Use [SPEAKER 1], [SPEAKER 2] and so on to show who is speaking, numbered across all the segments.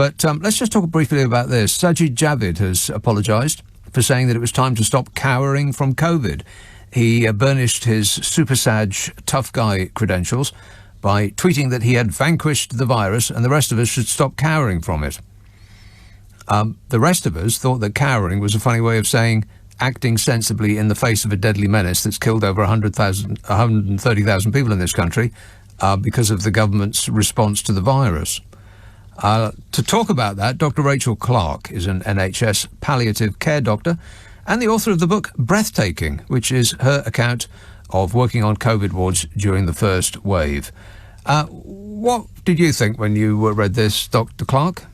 [SPEAKER 1] But let's just talk briefly about this. Sajid Javid has apologised for saying that it was time to stop cowering from COVID. He burnished his Super Saj tough guy credentials by tweeting that he had vanquished the virus and the rest of us should stop cowering from it. The rest of us thought that cowering was a funny way of saying acting sensibly in the face of a deadly menace that's killed over 130,000 people in this country because of the government's response to the virus. To talk about that, Dr. Rachel Clarke is an NHS palliative care doctor and the author of the book Breathtaking, which is her account of working on COVID wards during the first wave. What did you think when you read this, Dr. Clarke?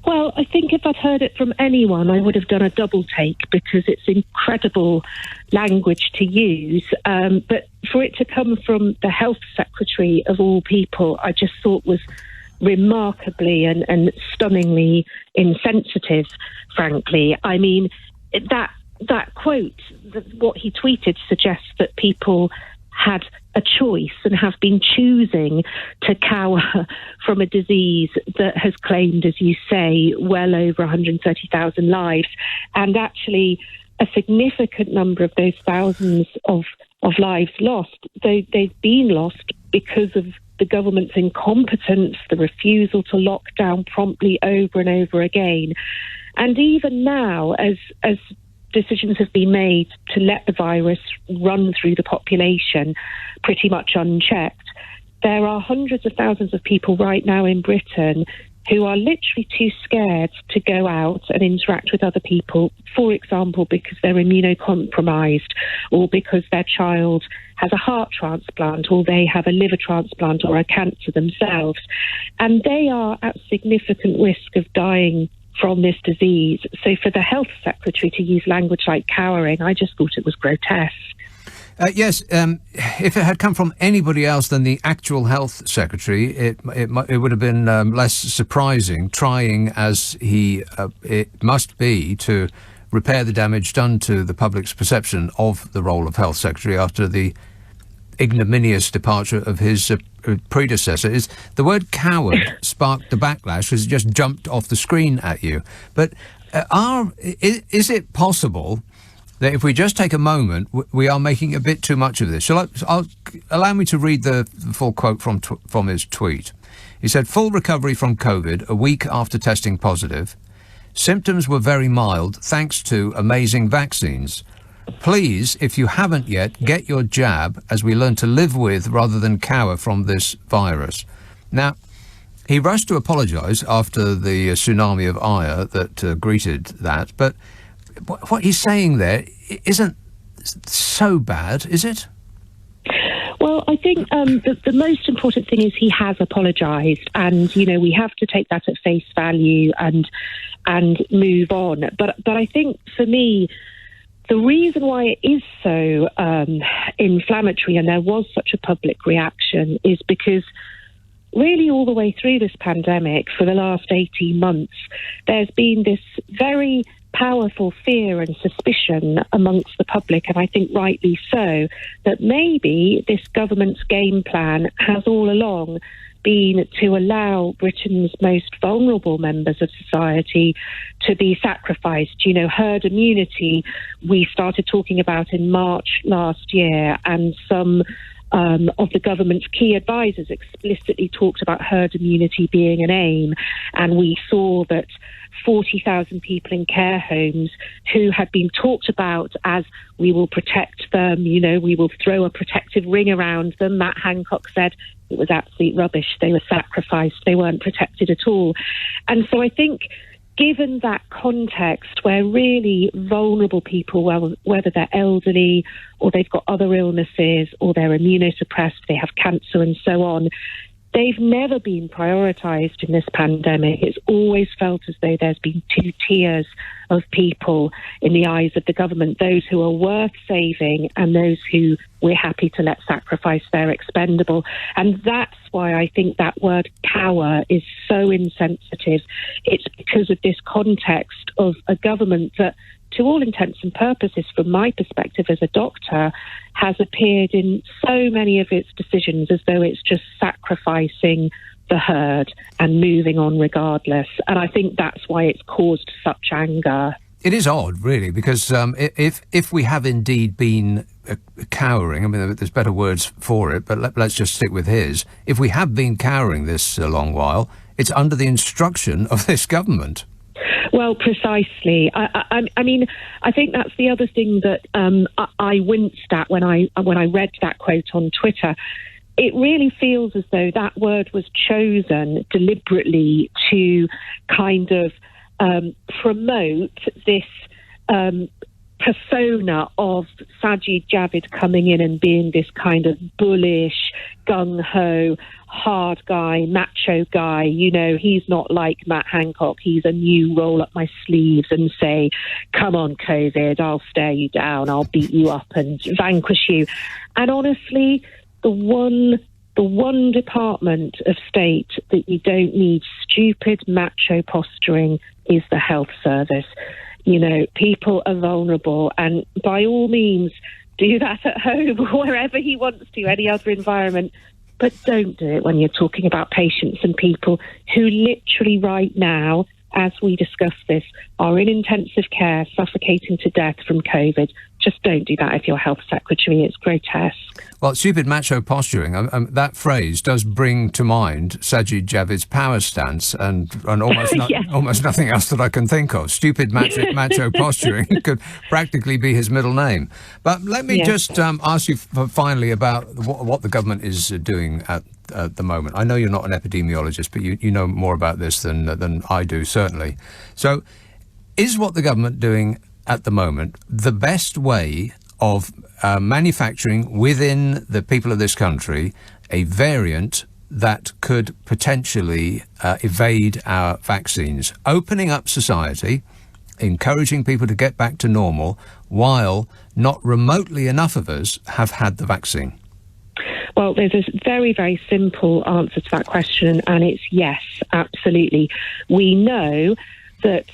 [SPEAKER 2] Well, I think if I'd heard it from anyone, I would have done a double take because it's incredible language to use. But for it to come from the Health Secretary of all people, I just thought was remarkably and stunningly insensitive, frankly. I mean, that quote, what he tweeted, suggests that people had a choice and have been choosing to cower from a disease that has claimed, as you say, well over 130,000 lives. And actually, a significant number of those thousands of lives lost, they've been lost because of the government's incompetence, the refusal to lock down promptly over and over again. And even now, as decisions have been made to let the virus run through the population pretty much unchecked, there are hundreds of thousands of people right now in Britain who are literally too scared to go out and interact with other people, for example, because they're immunocompromised or because their child has a heart transplant or they have a liver transplant or a cancer themselves. And they are at significant risk of dying from this disease. So for the Health Secretary to use language like cowering, I just thought it was grotesque.
[SPEAKER 1] Yes, if it had come from anybody else than the actual Health Secretary, it would have been less surprising, trying as it must be to repair the damage done to the public's perception of the role of Health Secretary after the ignominious departure of his predecessor. Is the word coward sparked the backlash because it just jumped off the screen at you. But is it possible that if we just take a moment, we are making a bit too much of this? Allow me to read the full quote from his tweet. He said, "Full recovery from COVID a week after testing positive. Symptoms were very mild thanks to amazing vaccines. Please, if you haven't yet, get your jab as we learn to live with rather than cower from this virus." Now, he rushed to apologise after the tsunami of ire that greeted that, but what he's saying there isn't so bad, is it?
[SPEAKER 2] Well, I think the most important thing is he has apologised, and we have to take that at face value and move on. But I think for me, the reason why it is so inflammatory and there was such a public reaction is because really all the way through this pandemic for the last 18 months, there's been this very powerful fear and suspicion amongst the public, and I think rightly so, that maybe this government's game plan has all along been to allow Britain's most vulnerable members of society to be sacrificed. Herd immunity we started talking about in March last year, and some of the government's key advisors explicitly talked about herd immunity being an aim, and we saw that 40,000 people in care homes who had been talked about as we will protect them, we will throw a protective ring around them. Matt Hancock said it was absolute rubbish. They were sacrificed. They weren't protected at all. And so I think given that context where really vulnerable people, whether they're elderly or they've got other illnesses or they're immunosuppressed, they have cancer and so on, they've never been prioritised in this pandemic. It's always felt as though there's been two tiers of people in the eyes of the government, those who are worth saving and those who we're happy to let sacrifice their expendable. And that's why I think that word cower is so insensitive. It's because of this context of a government that, to all intents and purposes, from my perspective as a doctor, has appeared in so many of its decisions as though it's just sacrificing the herd and moving on regardless. And I think that's why it's caused such anger.
[SPEAKER 1] It is odd, really, because if we have indeed been cowering, I mean, there's better words for it, but let's just stick with his. If we have been cowering this a long while, it's under the instruction of this government.
[SPEAKER 2] Well, precisely. I mean, I think that's the other thing that I winced at when I read that quote on Twitter. It really feels as though that word was chosen deliberately to kind of promote this persona of Sajid Javid coming in and being this kind of bullish, gung-ho, hard guy, macho guy. You know, he's not like Matt Hancock. He's a new roll up my sleeves and say, come on, COVID, I'll stare you down, I'll beat you up and vanquish you. And honestly, the one department of state that you don't need stupid macho posturing is the health service. You know, people are vulnerable, and by all means, do that at home or wherever he wants to, any other environment. But don't do it when you're talking about patients and people who literally right now, as we discuss this, are in intensive care, suffocating to death from COVID. Just don't do that if you're health secretary. It's grotesque.
[SPEAKER 1] Well, stupid macho posturing, that phrase does bring to mind Sajid Javid's power stance and almost,
[SPEAKER 2] Yes.
[SPEAKER 1] almost nothing else that I can think of. Stupid macho posturing could practically be his middle name. But let me just ask you finally about what the government is doing at the moment. I know you're not an epidemiologist, but you know more about this than I do, certainly. So is what the government doing at the moment the best way of manufacturing within the people of this country a variant that could potentially evade our vaccines, opening up society, encouraging people to get back to normal, while not remotely enough of us have had the vaccine?
[SPEAKER 2] Well, there's a very, very simple answer to that question, and it's yes, absolutely. We know that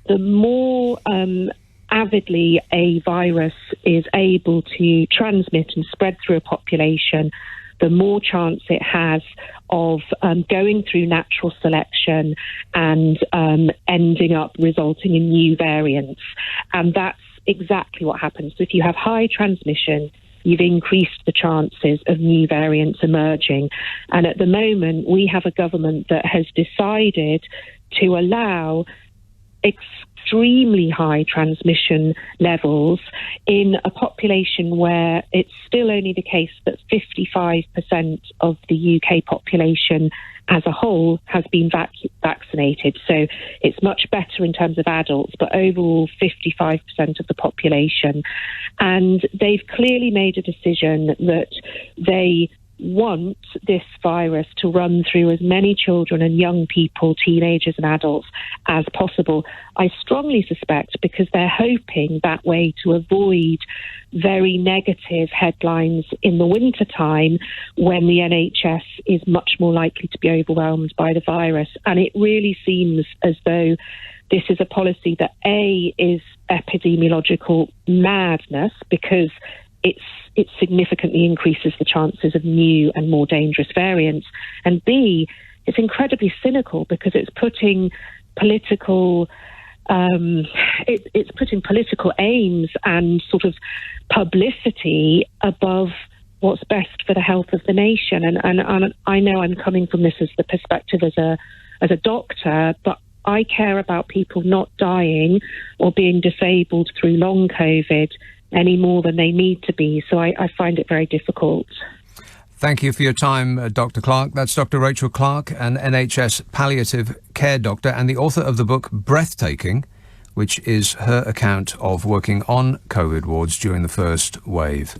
[SPEAKER 2] the more avidly a virus is able to transmit and spread through a population, the more chance it has of going through natural selection and ending up resulting in new variants. And that's exactly what happens. So if you have high transmission, you've increased the chances of new variants emerging. And at the moment, we have a government that has decided to allow extremely high transmission levels in a population where it's still only the case that 55% of the UK population as a whole has been vaccinated. So it's much better in terms of adults, but overall 55% of the population. And they've clearly made a decision that they want this virus to run through as many children and young people, teenagers and adults as possible. I strongly suspect because they're hoping that way to avoid very negative headlines in the wintertime when the NHS is much more likely to be overwhelmed by the virus. And it really seems as though this is a policy that A, is epidemiological madness because it significantly increases the chances of new and more dangerous variants. And B, it's incredibly cynical because it's putting political political aims and sort of publicity above what's best for the health of the nation. And I know I'm coming from this as the perspective as a doctor, but I care about people not dying or being disabled through long COVID any more than they need to be. So I find it very difficult.
[SPEAKER 1] Thank you for your time, Dr. Clarke. That's Dr. Rachel Clarke, an NHS palliative care doctor and the author of the book Breathtaking, which is her account of working on COVID wards during the first wave.